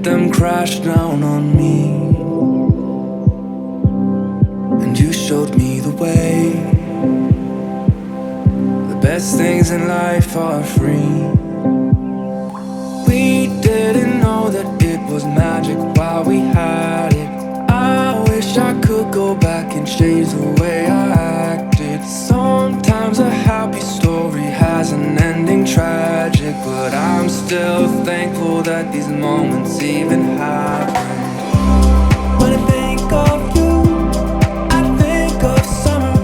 them crash down on me, and you showed me the way. The best things in life are free. We didn't know that it was magic while we had it. I wish I could go back and change the way I acted. Sometimes a happy story has an ending tragic, but I'm still thankful that these moments even happened. When I think of you, I think of summer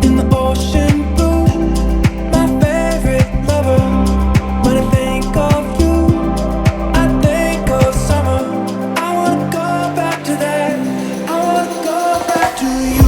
in the ocean blue, my favorite lover. When I think of you, I think of summer. I wanna go back to that. I wanna go back to you.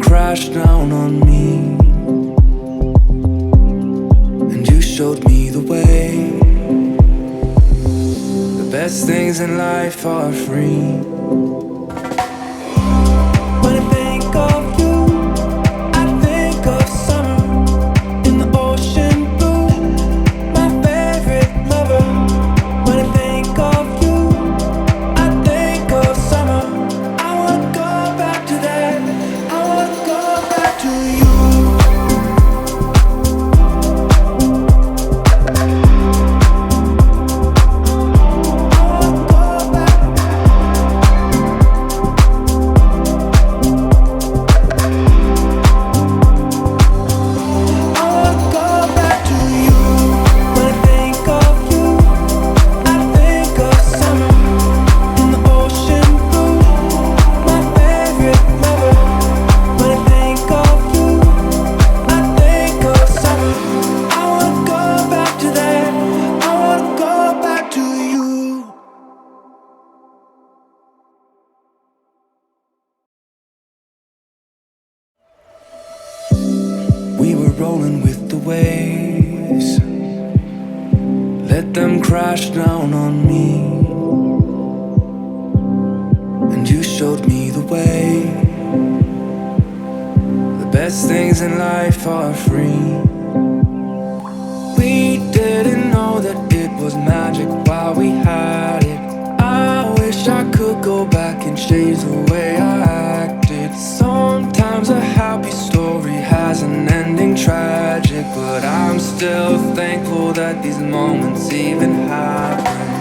Crash down on me, and you showed me the way. The best things in life are free. When I think of you, I think of summer in the ocean blue, my favorite lover. When I think of you, I think of summer. I wanna go back to that. I wanna go back to you. Rolling with the waves, let them crash down on me, and you showed me the way. The best things in life are free. We didn't know that it was magic while we had it. I wish I could go back and change the way I acted. Sometimes a happy story has an ending tragic, but I'm still thankful that these moments even happen.